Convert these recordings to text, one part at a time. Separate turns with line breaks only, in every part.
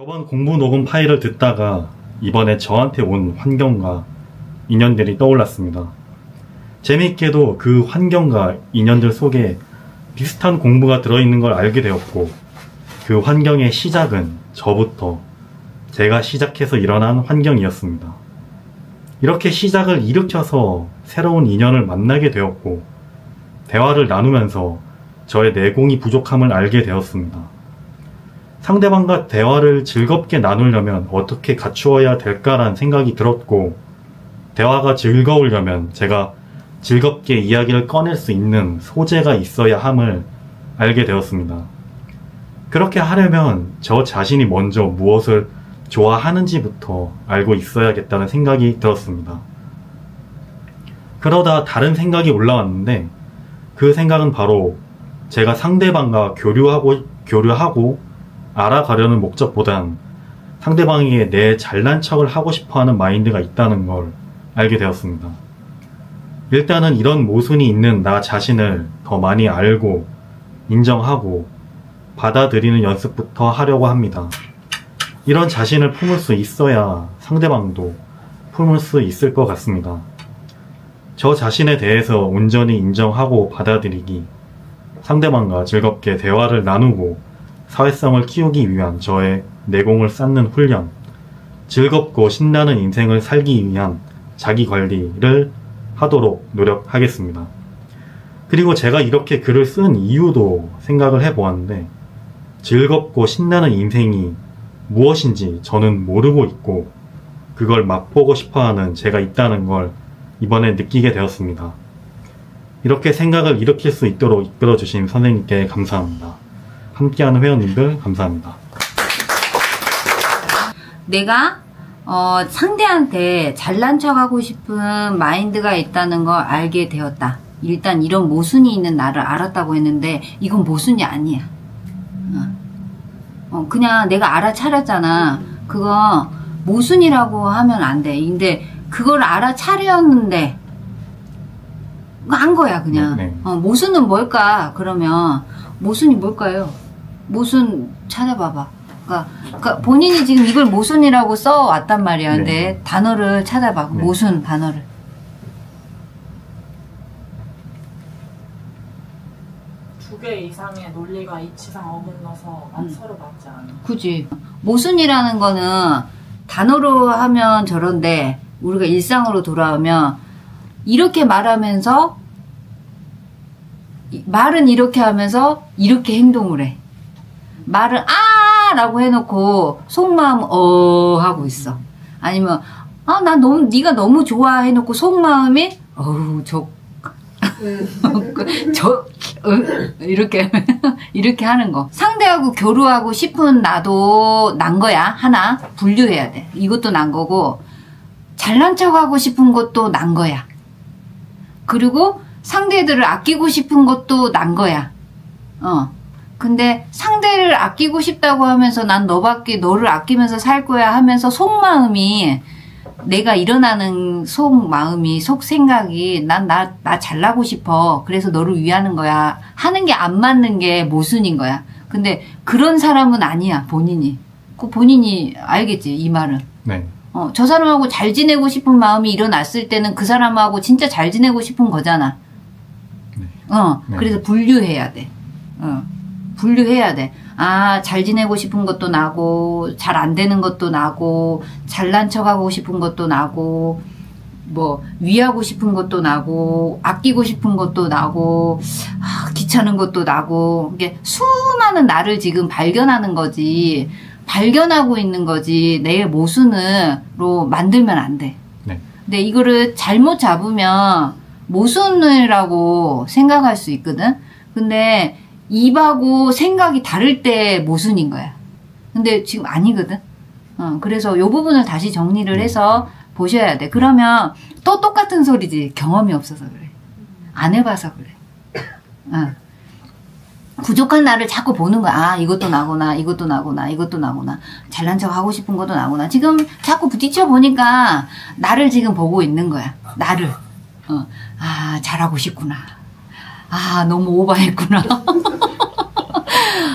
저번 공부 녹음 파일을 듣다가 이번에 저한테 온 환경과 인연들이 떠올랐습니다. 재미있게도 그 환경과 인연들 속에 비슷한 공부가 들어있는 걸 알게 되었고, 그 환경의 시작은 저부터 제가 시작해서 일어난 환경이었습니다. 이렇게 시작을 일으켜서 새로운 인연을 만나게 되었고, 대화를 나누면서 저의 내공이 부족함을 알게 되었습니다. 상대방과 대화를 즐겁게 나누려면 어떻게 갖추어야 될까라는 생각이 들었고, 대화가 즐거우려면 제가 즐겁게 이야기를 꺼낼 수 있는 소재가 있어야 함을 알게 되었습니다. 그렇게 하려면 저 자신이 먼저 무엇을 좋아하는지부터 알고 있어야겠다는 생각이 들었습니다. 그러다 다른 생각이 올라왔는데, 그 생각은 바로 제가 상대방과 교류하고 알아가려는 목적보단 상대방에게 내 잘난 척을 하고 싶어하는 마인드가 있다는 걸 알게 되었습니다. 일단은 이런 모순이 있는 나 자신을 더 많이 알고 인정하고 받아들이는 연습부터 하려고 합니다. 이런 자신을 품을 수 있어야 상대방도 품을 수 있을 것 같습니다. 저 자신에 대해서 온전히 인정하고 받아들이기, 상대방과 즐겁게 대화를 나누고 사회성을 키우기 위한 저의 내공을 쌓는 훈련, 즐겁고 신나는 인생을 살기 위한 자기관리를 하도록 노력하겠습니다. 그리고 제가 이렇게 글을 쓴 이유도 생각을 해보았는데, 즐겁고 신나는 인생이 무엇인지 저는 모르고 있고 그걸 맛보고 싶어하는 제가 있다는 걸 이번에 느끼게 되었습니다. 이렇게 생각을 일으킬 수 있도록 이끌어주신 선생님께 감사합니다. 함께하는 회원님들 감사합니다.
내가 상대한테 잘난 척하고 싶은 마인드가 있다는 걸 알게 되었다. 일단 이런 모순이 있는 나를 알았다고 했는데 이건 모순이 아니야. 그냥 내가 알아차렸잖아. 그거 모순이라고 하면 안 돼. 근데 그걸 알아차렸는데 한 거야 그냥. 네. 모순은 뭘까? 그러면 모순이 뭘까요? 모순 찾아봐봐. 그러니까 본인이 지금 이걸 모순이라고 써왔단 말이야. 근데 네. 단어를 찾아봐. 네. 모순 단어를.
두 개 이상의 논리가 이치상 어긋나서 서로 맞지 않아.
그지. 모순이라는 거는 단어로 하면 저런데 우리가 일상으로 돌아오면 이렇게 말하면서 말은 이렇게 하면서 이렇게 행동을 해. 말을 아 라고 해놓고 속마음 하고 있어. 아니면 나 네가 너무 좋아 해놓고 속마음이 이렇게 하는 거. 상대하고 교류하고 싶은 나도 난 거야. 하나 분류해야 돼. 이것도 난 거고, 잘난 척하고 싶은 것도 난 거야. 그리고 상대들을 아끼고 싶은 것도 난 거야. 근데 상대를 아끼고 싶다고 하면서 난 너를 아끼면서 살 거야 하면서 속마음이, 내가 일어나는 속마음이, 속생각이 나 잘나고 싶어. 그래서 너를 위하는 거야. 하는 게 안 맞는 게 모순인 거야. 근데 그런 사람은 아니야, 본인이. 본인이 알겠지, 이 말은.
네.
저 사람하고 잘 지내고 싶은 마음이 일어났을 때는 그 사람하고 진짜 잘 지내고 싶은 거잖아.
네.
네. 그래서 분류해야 돼. 분류해야 돼. 잘 지내고 싶은 것도 나고, 잘 안 되는 것도 나고, 잘난 척하고 싶은 것도 나고, 위하고 싶은 것도 나고, 아끼고 싶은 것도 나고, 귀찮은 것도 나고, 이게 수많은 나를 지금 발견하는 거지, 발견하고 있는 거지, 내 모순으로 만들면 안 돼.
네.
근데 이거를 잘못 잡으면 모순이라고 생각할 수 있거든? 근데 입하고 생각이 다를 때 모순인 거야. 근데 지금 아니거든. 그래서 이 부분을 다시 정리를 해서 보셔야 돼. 그러면 또 똑같은 소리지. 경험이 없어서 그래. 안 해봐서 그래. 부족한 나를 자꾸 보는 거야. 이것도 나구나, 이것도 나구나, 이것도 나구나. 잘난 척 하고 싶은 것도 나구나. 지금 자꾸 부딪혀 보니까 나를 지금 보고 있는 거야. 나를. 잘하고 싶구나. 너무 오버했구나.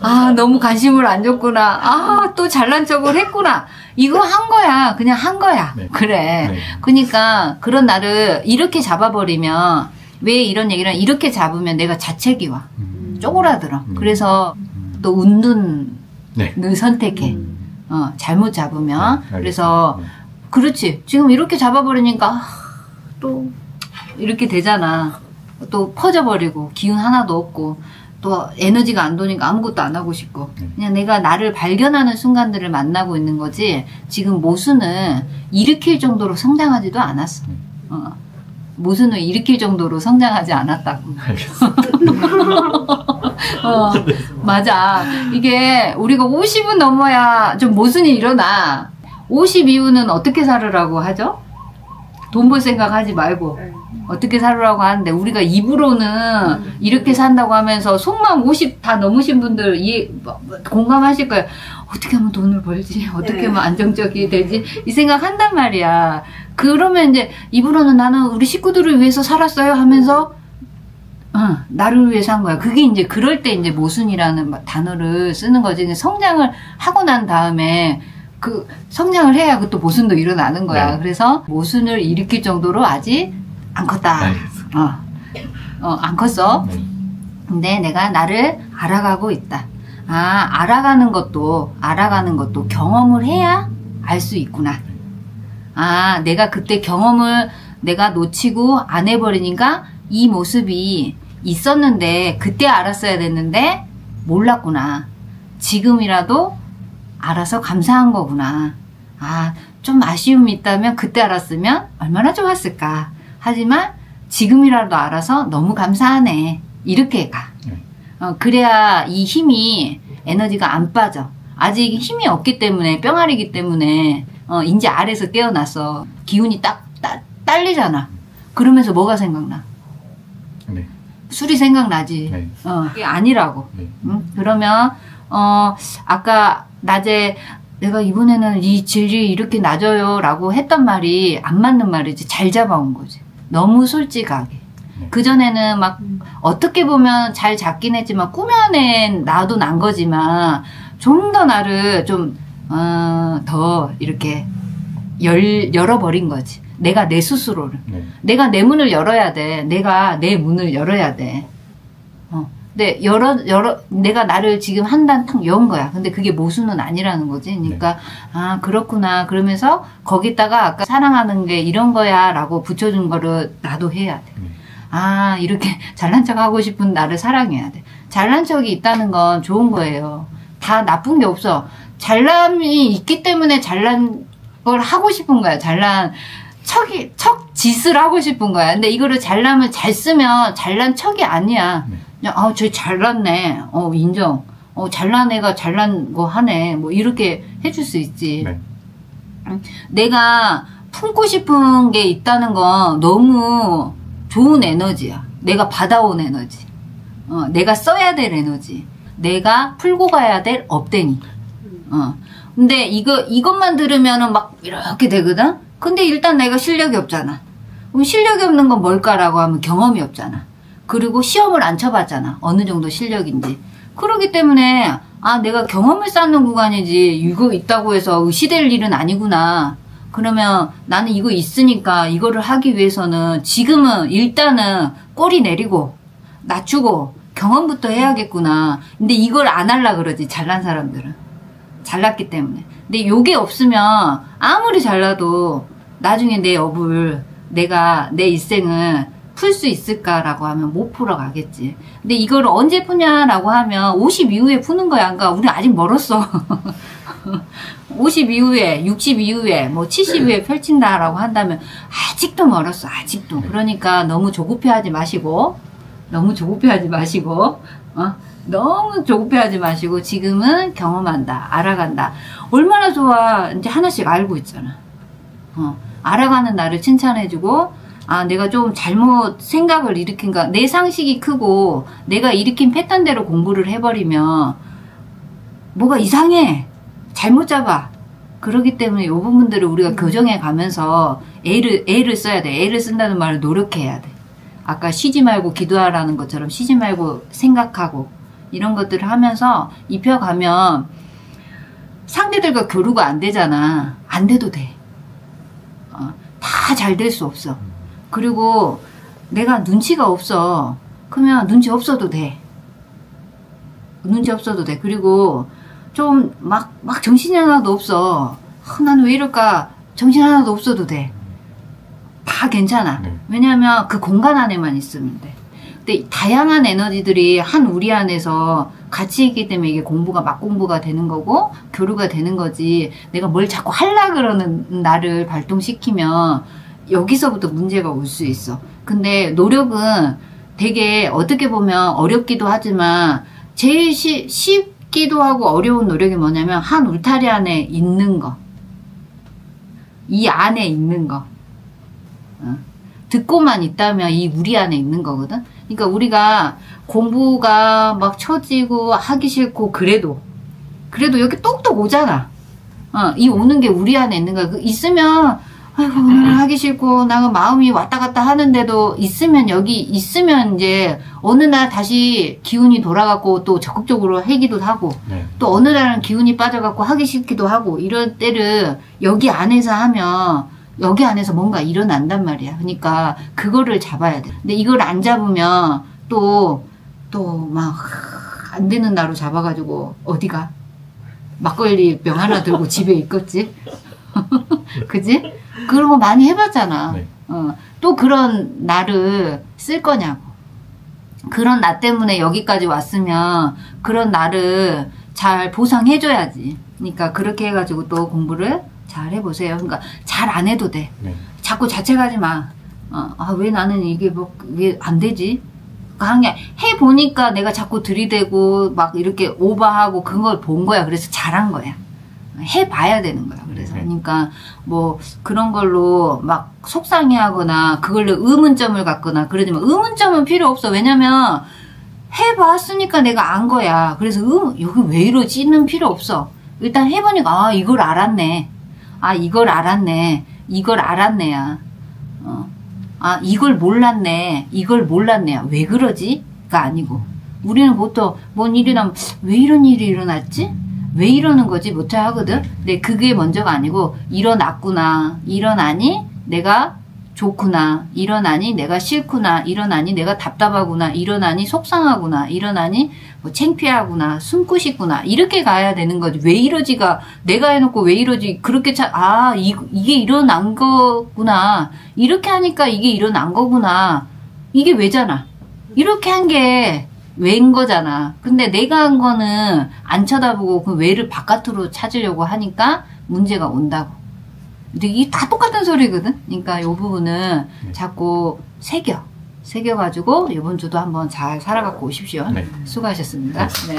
아, 너무 관심을 안 줬구나. 아, 또 잘난 척을 했구나. 이거 한 거야. 그냥 한 거야.
네.
그래.
네.
그러니까 그런 나를 이렇게 잡아버리면 왜 이런 얘기를 이렇게 잡으면 내가 자책이 와. 쪼그라들어. 그래서 또 운둔을
네.
선택해. 잘못 잡으면.
네,
그래서
네.
그렇지. 지금 이렇게 잡아버리니까 또 이렇게 되잖아. 또 퍼져버리고 기운 하나도 없고 또 에너지가 안 도니까 아무것도 안 하고 싶고 그냥 내가 나를 발견하는 순간들을 만나고 있는 거지. 지금 모순은 일으킬 정도로 성장하지도 않았어. 모순을 일으킬 정도로 성장하지 않았다고.
알겠습니다.
맞아. 이게 우리가 50은 넘어야 좀 모순이 일어나. 50 이후는 어떻게 살으라고 하죠? 돈 벌 생각 하지 말고 어떻게 살으라고 하는데 우리가 입으로는 이렇게 산다고 하면서 속마음 50 다 넘으신 분들 공감하실 거예요. 어떻게 하면 돈을 벌지? 어떻게 하면 안정적이 되지? 이 생각 한단 말이야. 그러면 이제 입으로는 나는 우리 식구들을 위해서 살았어요 하면서 나를 위해서 한 거야. 그게 이제 그럴 때 이제 모순이라는 단어를 쓰는 거지. 성장을 하고 난 다음에 그 성장을 해야 그 또 모순도 일어나는 거야.
네.
그래서 모순을 일으킬 정도로 아직 안 컸다.
알겠습니다.
안 컸어.
네.
근데 내가 나를 알아가고 있다. 아, 알아가는 것도 경험을 해야 알 수 있구나. 아, 내가 그때 경험을 내가 놓치고 안 해버리니까 이 모습이 있었는데 그때 알았어야 됐는데 몰랐구나. 지금이라도 알아서 감사한 거구나. 아, 좀 아쉬움이 있다면 그때 알았으면 얼마나 좋았을까. 하지만 지금이라도 알아서 너무 감사하네. 이렇게 가. 그래야 이 힘이 에너지가 안 빠져. 아직 힘이 없기 때문에 뿅아리기 때문에 이제 아래에서 깨어났어. 기운이 딸리잖아. 그러면서 뭐가 생각나?
네.
술이 생각나지.
네.
그게 아니라고.
네.
그러면 아까 낮에 내가 이번에는 이 질이 이렇게 낮아요 라고 했던 말이 안 맞는 말이지. 잘 잡아온 거지. 너무 솔직하게. 그전에는 막 어떻게 보면 잘 잡긴 했지만 꾸며낸 나도 난 거지만 좀 더 나를 좀 더 이렇게 열어버린 거지. 내가 내 스스로를.
네.
내가 내 문을 열어야 돼. 내가 내 문을 열어야 돼. 근데 내가 나를 지금 한 단 탁 연 거야. 근데 그게 모순은 아니라는 거지. 그러니까
네.
아, 그렇구나. 그러면서 거기다가 아까 사랑하는 게 이런 거야 라고 붙여준 거를 나도 해야 돼.
네.
아, 이렇게 잘난 척 하고 싶은 나를 사랑해야 돼. 잘난 척이 있다는 건 좋은 거예요. 다 나쁜 게 없어. 잘남이 있기 때문에 잘난 걸 하고 싶은 거야. 잘난 짓을 하고 싶은 거야. 근데 이거를 잘남을 잘 쓰면 잘난 척이 아니야.
네.
아, 저 잘났네. 인정. 잘난 애가 잘난 거 하네. 뭐 이렇게 해줄 수 있지.
네.
내가 품고 싶은 게 있다는 건 너무 좋은 에너지야. 내가 받아온 에너지. 내가 써야 될 에너지. 내가 풀고 가야 될 업되니. 근데 이것만 들으면은 막 이렇게 되거든? 근데 일단 내가 실력이 없잖아. 그럼 실력이 없는 건 뭘까라고 하면 경험이 없잖아. 그리고 시험을 안 쳐봤잖아. 어느 정도 실력인지. 그러기 때문에, 아, 내가 경험을 쌓는 구간이지, 이거 있다고 해서 의시될 일은 아니구나. 그러면 나는 이거 있으니까 이거를 하기 위해서는 지금은 일단은 꼬리 내리고, 낮추고, 경험부터 해야겠구나. 근데 이걸 안 하려 그러지, 잘난 사람들은. 잘났기 때문에. 근데 요게 없으면 아무리 잘나도 나중에 내 업을, 내가 내 일생을 풀 수 있을까라고 하면 못 풀어가겠지. 근데 이걸 언제 푸냐라고 하면 50 이후에 푸는 거야. 그러니까 우리 아직 멀었어. 50 이후에, 60 이후에, 뭐 70 이후에 펼친다라고 한다면 아직도 멀었어. 아직도. 그러니까 너무 조급해하지 마시고, 너무 조급해하지 마시고 지금은 경험한다. 알아간다. 얼마나 좋아. 이제 하나씩 알고 있잖아. 알아가는 나를 칭찬해주고, 아, 내가 좀 잘못 생각을 일으킨가. 내 상식이 크고 내가 일으킨 패턴대로 공부를 해버리면 뭐가 이상해. 잘못 잡아. 그렇기 때문에 이 부분들을 우리가 교정해 가면서 애를 써야 돼. 애를 쓴다는 말을 노력해야 돼. 아까 쉬지 말고 기도하라는 것처럼 쉬지 말고 생각하고 이런 것들을 하면서 입혀가면 상대들과 교류가 안 되잖아. 안 돼도 돼. 다 잘 될 수 없어. 그리고 내가 눈치가 없어. 그러면 눈치 없어도 돼. 눈치 없어도 돼. 그리고 좀 막 정신이 하나도 없어. 나는 왜 이럴까? 정신 하나도 없어도 돼. 다 괜찮아. 왜냐하면 그 공간 안에만 있으면 돼. 근데 다양한 에너지들이 한 우리 안에서 같이 있기 때문에 이게 공부가 막 공부가 되는 거고 교류가 되는 거지. 내가 뭘 자꾸 하려 그러는 나를 발동시키면 여기서부터 문제가 올 수 있어. 근데 노력은 되게 어떻게 보면 어렵기도 하지만 제일 쉽기도 하고 어려운 노력이 뭐냐면 한 울타리 안에 있는 거. 이 안에 있는 거. 듣고만 있다면 이 우리 안에 있는 거거든. 그러니까 우리가 공부가 막 처지고 하기 싫고 그래도 여기 똑똑 오잖아. 이 오는 게 우리 안에 있는 거야. 있으면 아이고 오늘 하기 싫고 나가 마음이 왔다 갔다 하는데도 있으면 여기 있으면 이제 어느 날 다시 기운이 돌아가고 또 적극적으로 하기도 하고 또 어느 날은 기운이 빠져갖고 하기 싫기도 하고 이런 때를 여기 안에서 하면 여기 안에서 뭔가 일어난단 말이야. 그러니까 그거를 잡아야 돼. 근데 이걸 안 잡으면 또 막 안 되는 나로 잡아가지고 어디가 막걸리 병 하나 들고 집에 있겠지. 그지? 그런 거 많이 해봤잖아. 또 그런 나를 쓸 거냐고. 그런 나 때문에 여기까지 왔으면 그런 나를 잘 보상해줘야지. 그러니까 그렇게 해가지고 또 공부를 잘 해보세요. 그러니까 잘 안 해도 돼. 자꾸 자책하지 마. 왜 나는 이게 왜 안 되지? 그러니까 해보니까 내가 자꾸 들이대고 막 이렇게 오버하고 그걸 본 거야. 그래서 잘한 거야. 해봐야 되는 거야. 그래서 그러니까 뭐 그런 걸로 막 속상해하거나 그걸로 의문점을 갖거나 그러지만 의문점은 필요 없어. 왜냐면 해봤으니까 내가 안 거야. 그래서 여기 왜 이러지는 필요 없어. 일단 해보니까 이걸 알았네. 이걸 알았네. 이걸 알았네야. 이걸 몰랐네. 이걸 몰랐네야. 왜 그러지?가 아니고 우리는 보통 뭔 일이 나면 왜 이런 일이 일어났지? 왜 이러는 거지? 못해 하거든? 근데 그게 먼저가 아니고 일어났구나. 일어나니 내가 좋구나. 일어나니 내가 싫구나. 일어나니 내가 답답하구나. 일어나니 속상하구나. 일어나니 뭐 창피하구나. 숨고 싶구나. 이렇게 가야 되는 거지. 왜 이러지가 내가 해놓고 왜 이러지? 그렇게 이게 일어난 거구나. 이렇게 하니까 이게 일어난 거구나. 이게 왜잖아. 이렇게 한 게 왜인 거잖아. 근데 내가 한 거는 안 쳐다보고 그 왜를 바깥으로 찾으려고 하니까 문제가 온다고. 근데 이게 다 똑같은 소리거든. 그러니까 이 부분은 자꾸 새겨가지고 이번 주도 한번 잘 살아갖고 오십시오. 수고하셨습니다. 네.